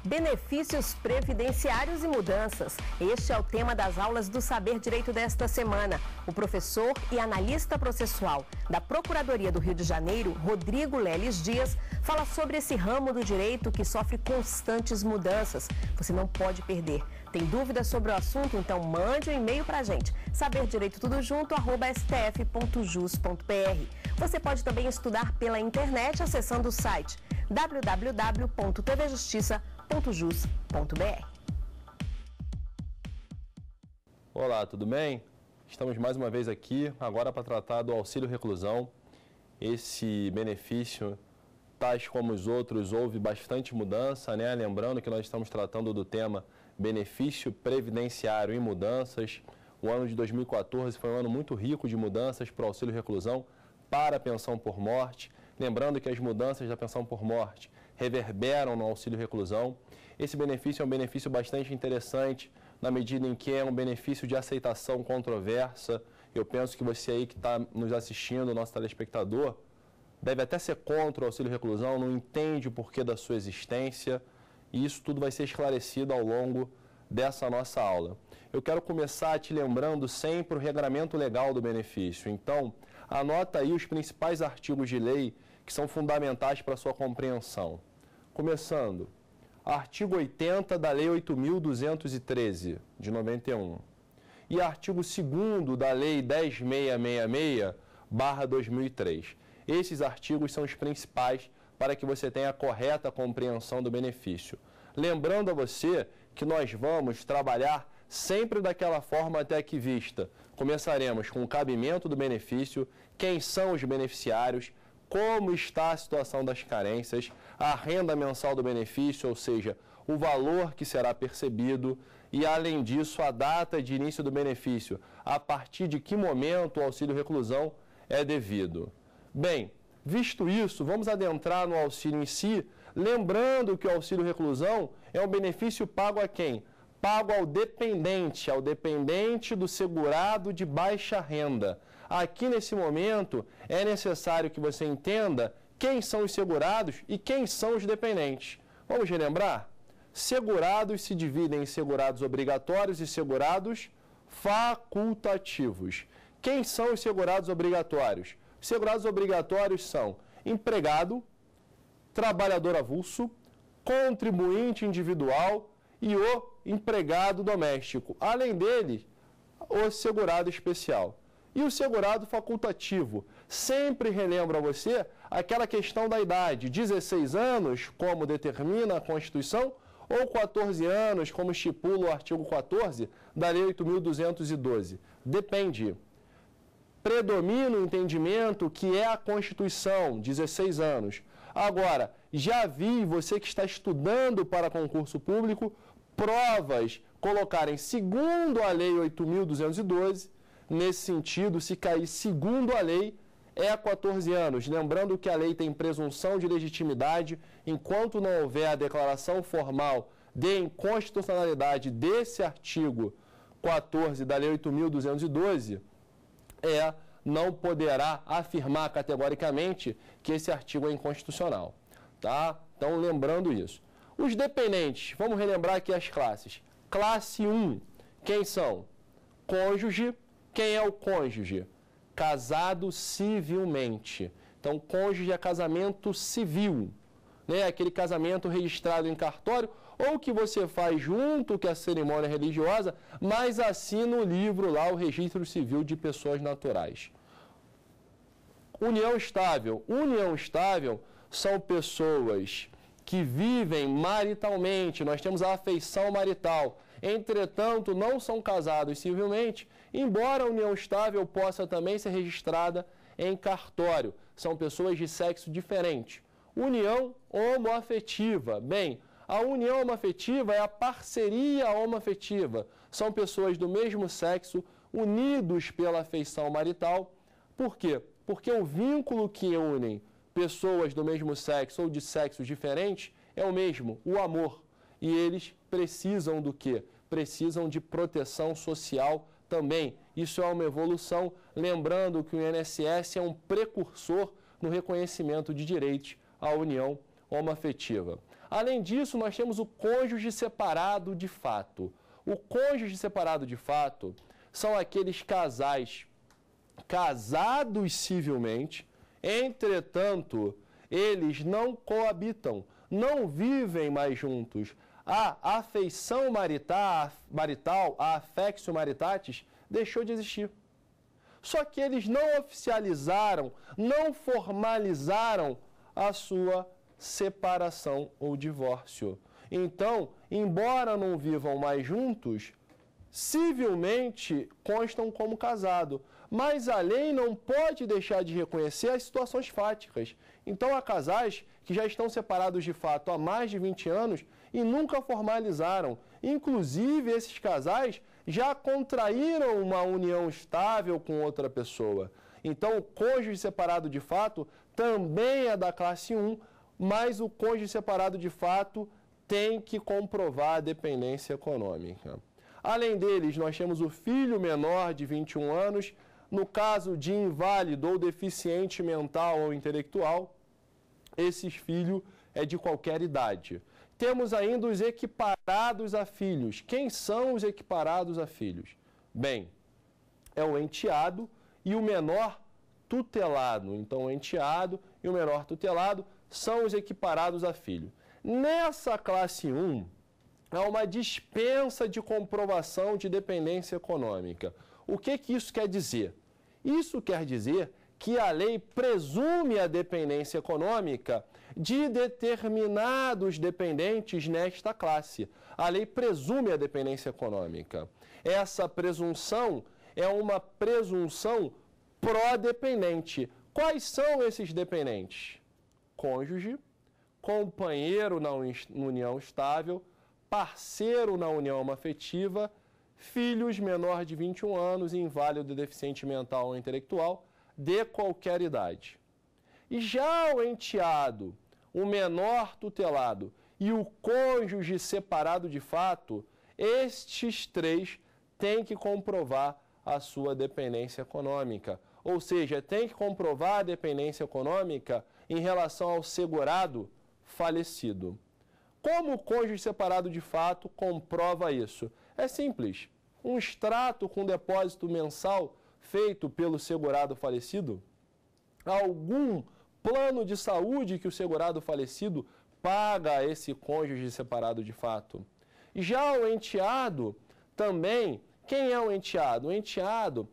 Benefícios previdenciários e mudanças. Este é o tema das aulas do Saber Direito desta semana. O professor e analista processual da Procuradoria do Rio de Janeiro, Rodrigo Leles Dias, fala sobre esse ramo do direito que sofre constantes mudanças. Você não pode perder. Tem dúvidas sobre o assunto? Então mande um e-mail para a gente. saberdireitotudojunto@stf.jus.br. Você pode também estudar pela internet acessando o site www.tvjustiça.jus.br. Olá, tudo bem? Estamos mais uma vez aqui, agora para tratar do auxílio reclusão. Esse benefício, tais como os outros, houve bastante mudança, né? Lembrando que nós estamos tratando do tema benefício previdenciário e mudanças. O ano de 2014 foi um ano muito rico de mudanças para o auxílio reclusão, para a pensão por morte. Lembrando que as mudanças da pensão por morte reverberam no auxílio reclusão. Esse benefício é um benefício bastante interessante, na medida em que é um benefício de aceitação controversa. Eu penso que você aí que está nos assistindo, nosso telespectador, deve até ser contra o auxílio reclusão, não entende o porquê da sua existência, e isso tudo vai ser esclarecido ao longo dessa nossa aula. Eu quero começar te lembrando sempre o regramento legal do benefício. Então, anota aí os principais artigos de lei que são fundamentais para a sua compreensão. Começando, artigo 80 da Lei 8.213, de 91, e artigo 2º da Lei 10.666/2003. Esses artigos são os principais para que você tenha a correta compreensão do benefício. Lembrando a você que nós vamos trabalhar sempre daquela forma até aqui vista. Começaremos com o cabimento do benefício, quem são os beneficiários, como está a situação das carências, a renda mensal do benefício, ou seja, o valor que será percebido e, além disso, a data de início do benefício, a partir de que momento o auxílio reclusão é devido. Bem, visto isso, vamos adentrar no auxílio em si, lembrando que o auxílio reclusão é um benefício pago a quem? Pago ao dependente do segurado de baixa renda. Aqui, nesse momento, é necessário que você entenda quem são os segurados e quem são os dependentes. Vamos relembrar? Segurados se dividem em segurados obrigatórios e segurados facultativos. Quem são os segurados obrigatórios? Os segurados obrigatórios são empregado, trabalhador avulso, contribuinte individual e o empregado doméstico. Além dele, o segurado especial. E o segurado facultativo, sempre relembra a você aquela questão da idade, 16 anos, como determina a Constituição, ou 14 anos, como estipula o artigo 14 da Lei 8.212. Depende. Predomina o entendimento que é a Constituição, 16 anos. Agora, já vi, você que está estudando para concurso público, provas colocarem segundo a Lei 8.212, nesse sentido, se cair segundo a lei, é 14 anos. Lembrando que a lei tem presunção de legitimidade, enquanto não houver a declaração formal de inconstitucionalidade desse artigo 14 da Lei 8.212, não poderá afirmar categoricamente que esse artigo é inconstitucional. Tá? Então, lembrando isso. Os dependentes, vamos relembrar aqui as classes. Classe 1, quem são? Cônjuge. Quem é o cônjuge? Casado civilmente. Então, cônjuge é casamento civil, né? Aquele casamento registrado em cartório ou que você faz junto com a cerimônia religiosa, mas assina o livro lá, o Registro Civil de Pessoas Naturais. União estável. União estável são pessoas que vivem maritalmente. Nós temos a afeição marital. Entretanto, não são casados civilmente, embora a união estável possa também ser registrada em cartório. São pessoas de sexo diferente. União homoafetiva. Bem, a união homoafetiva é a parceria homoafetiva. São pessoas do mesmo sexo unidos pela afeição marital. Por quê? Porque o vínculo que une pessoas do mesmo sexo ou de sexos diferentes é o mesmo, o amor. E eles precisam do quê? Precisam de proteção social também. Isso é uma evolução, lembrando que o INSS é um precursor no reconhecimento de direitos à união homoafetiva. Além disso, nós temos o cônjuge separado de fato. O cônjuge separado de fato são aqueles casais casados civilmente, entretanto, eles não coabitam, não vivem mais juntos. A afeição marital, a affectio maritatis, deixou de existir. Só que eles não oficializaram, não formalizaram a sua separação ou divórcio. Então, embora não vivam mais juntos, civilmente constam como casado. Mas a lei não pode deixar de reconhecer as situações fáticas. Então, há casais que já estão separados de fato há mais de 20 anos e nunca formalizaram. Inclusive, esses casais já contraíram uma união estável com outra pessoa. Então, o cônjuge separado de fato também é da classe 1, mas o cônjuge separado de fato tem que comprovar a dependência econômica. Além deles, nós temos o filho menor de 21 anos, no caso de inválido ou deficiente mental ou intelectual, esse filho é de qualquer idade. Temos ainda os equiparados a filhos. Quem são os equiparados a filhos? Bem, é o enteado e o menor tutelado. Então, o enteado e o menor tutelado são os equiparados a filho. Nessa classe 1, há uma dispensa de comprovação de dependência econômica. O que isso quer dizer? Isso quer dizer que a lei presume a dependência econômica de determinados dependentes nesta classe. A lei presume a dependência econômica. Essa presunção é uma presunção pró-dependente. Quais são esses dependentes? Cônjuge, companheiro na união estável, parceiro na união homoafetiva, filhos menor de 21 anos, inválido, deficiente mental ou intelectual, de qualquer idade. E já o enteado, o menor tutelado e o cônjuge separado de fato, estes três têm que comprovar a sua dependência econômica. Ou seja, tem que comprovar a dependência econômica em relação ao segurado falecido. Como o cônjuge separado de fato comprova isso? É simples. Um extrato com depósito mensal feito pelo segurado falecido, algum plano de saúde que o segurado falecido paga a esse cônjuge separado de fato. Já o enteado, também, quem é o enteado? O enteado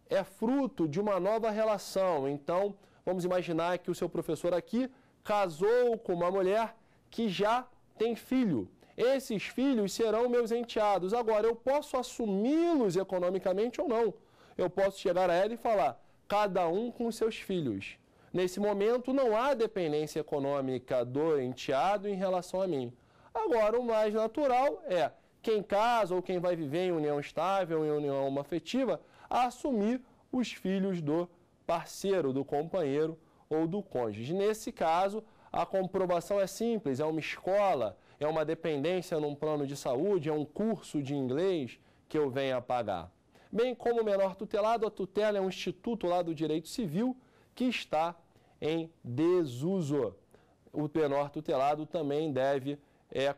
é fruto de uma nova relação. Então, vamos imaginar que o seu professor aqui casou com uma mulher que já tem filho. Esses filhos serão meus enteados. Agora, eu posso assumi-los economicamente ou não. Eu posso chegar a ela e falar, cada um com seus filhos. Nesse momento, não há dependência econômica do enteado em relação a mim. Agora, o mais natural é quem casa ou quem vai viver em união estável, em união homoafetiva, assumir os filhos do parceiro, do companheiro ou do cônjuge. Nesse caso, a comprovação é simples, é uma escola, é uma dependência num plano de saúde, é um curso de inglês que eu venho a pagar. Bem como o menor tutelado, a tutela é um instituto lá do direito civil que está em desuso. O menor tutelado também deve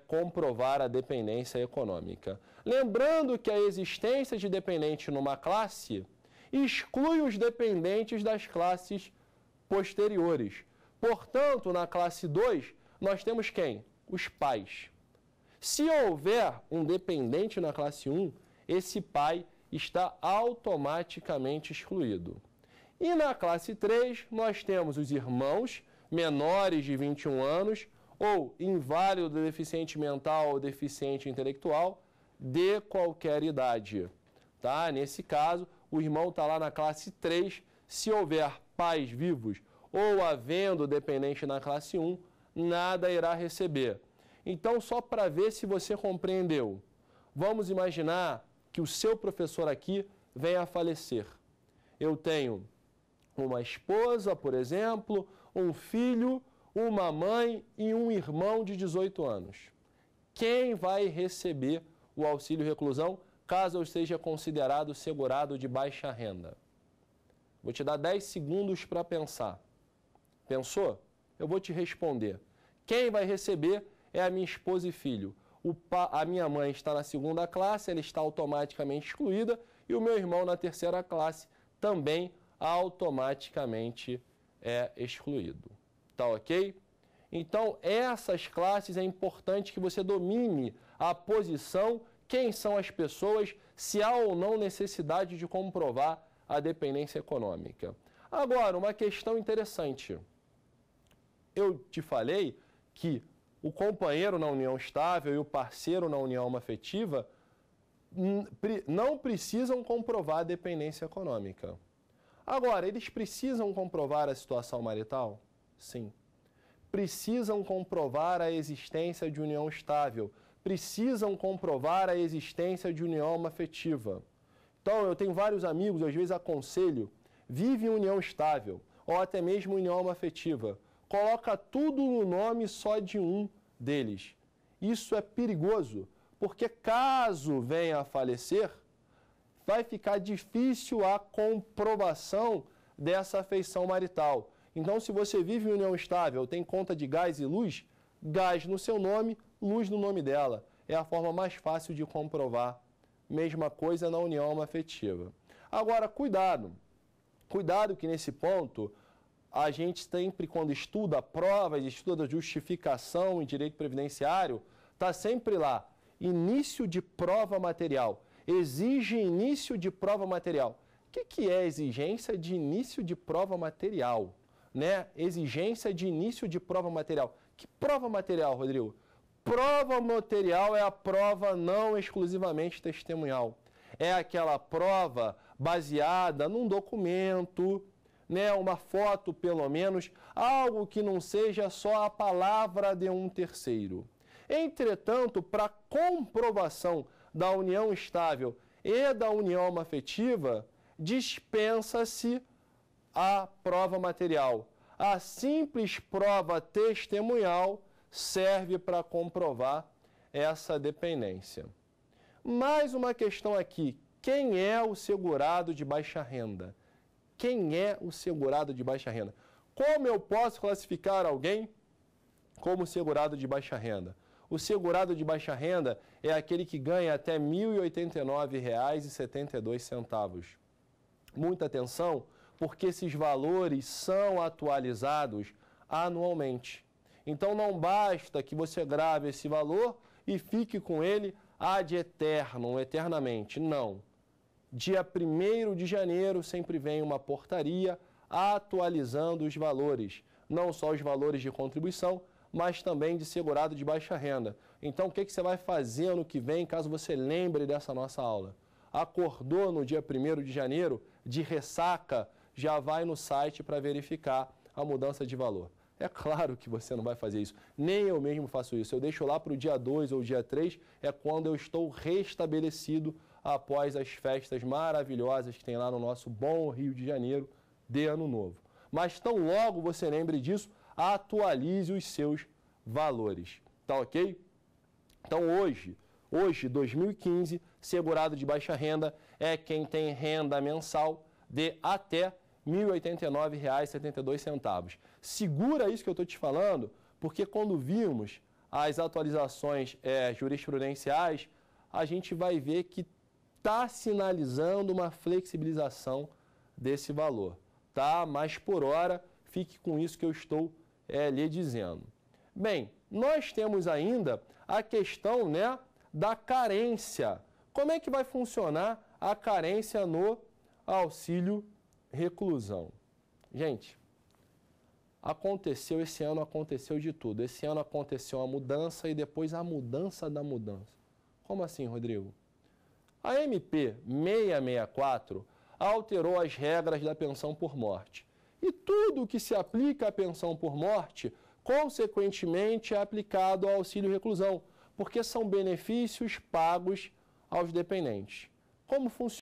comprovar a dependência econômica. Lembrando que a existência de dependente numa classe exclui os dependentes das classes posteriores. Portanto, na classe 2, nós temos quem? Os pais. Se houver um dependente na classe 1, esse pai está automaticamente excluído. E na classe 3, nós temos os irmãos menores de 21 anos ou inválido, deficiente mental ou deficiente intelectual de qualquer idade. Tá? Nesse caso, o irmão está lá na classe 3. Se houver pais vivos ou havendo dependente na classe 1, nada irá receber. Então, só para ver se você compreendeu, vamos imaginar que o seu professor aqui venha a falecer. Eu tenho uma esposa, por exemplo, um filho, uma mãe e um irmão de 18 anos. Quem vai receber o auxílio reclusão caso eu seja considerado segurado de baixa renda? Vou te dar 10 segundos para pensar. Pensou? Eu vou te responder. Quem vai receber é a minha esposa e filho. A minha mãe está na segunda classe, ela está automaticamente excluída, e o meu irmão na terceira classe também automaticamente é excluído. Tá ok? Então, essas classes é importante que você domine a posição, quem são as pessoas, se há ou não necessidade de comprovar a dependência econômica. Agora, uma questão interessante. Eu te falei que o companheiro na união estável e o parceiro na união afetiva não precisam comprovar a dependência econômica. Agora, eles precisam comprovar a situação marital? Sim. Precisam comprovar a existência de união estável, precisam comprovar a existência de união afetiva. Então, eu tenho vários amigos, às vezes aconselho, vive em união estável, ou até mesmo união afetiva. Coloca tudo no nome só de um deles. Isso é perigoso, porque caso venha a falecer, vai ficar difícil a comprovação dessa afeição marital. Então, se você vive em união estável, tem conta de gás e luz, gás no seu nome, luz no nome dela. É a forma mais fácil de comprovar. Mesma coisa na união afetiva. Agora, cuidado. Cuidado que nesse ponto, a gente sempre, quando estuda provas, estuda justificação em direito previdenciário, está sempre lá, início de prova material. Exige início de prova material. O que é exigência de início de prova material? Né? Exigência de início de prova material. Que prova material, Rodrigo? Prova material é a prova não exclusivamente testemunhal. É aquela prova baseada num documento, né, uma foto pelo menos, algo que não seja só a palavra de um terceiro. Entretanto, para comprovação da união estável e da união afetiva, dispensa-se a prova material. A simples prova testemunhal serve para comprovar essa dependência. Mais uma questão aqui. Quem é o segurado de baixa renda? Quem é o segurado de baixa renda? Como eu posso classificar alguém como segurado de baixa renda? O segurado de baixa renda é aquele que ganha até R$ 1.089,72. Muita atenção, porque esses valores são atualizados anualmente. Então não basta que você grave esse valor e fique com ele ad eternum, eternamente. Não. Dia 1º de janeiro sempre vem uma portaria atualizando os valores, não só os valores de contribuição, mas também de segurado de baixa renda. Então, o que você vai fazer ano que vem, caso você lembre dessa nossa aula? Acordou no dia 1º de janeiro, de ressaca, já vai no site para verificar a mudança de valor. É claro que você não vai fazer isso, nem eu mesmo faço isso. Eu deixo lá para o dia 2 ou dia 3, é quando eu estou restabelecido após as festas maravilhosas que tem lá no nosso bom Rio de Janeiro de Ano Novo. Mas tão logo você lembre disso, atualize os seus valores. Tá ok? Então hoje, 2015, segurado de baixa renda é quem tem renda mensal de até R$ 1.089,72. Segura isso que eu estou te falando, porque quando vimos as atualizações jurisprudenciais, a gente vai ver que está sinalizando uma flexibilização desse valor, tá? Mas por hora, fique com isso que eu estou lhe dizendo. Bem, nós temos ainda a questão, né, da carência. Como é que vai funcionar a carência no auxílio reclusão? Gente, esse ano aconteceu de tudo. Esse ano aconteceu a mudança e depois a mudança da mudança. Como assim, Rodrigo? A MP 664 alterou as regras da pensão por morte. E tudo que se aplica à pensão por morte, consequentemente, é aplicado ao auxílio reclusão, porque são benefícios pagos aos dependentes. Como funciona?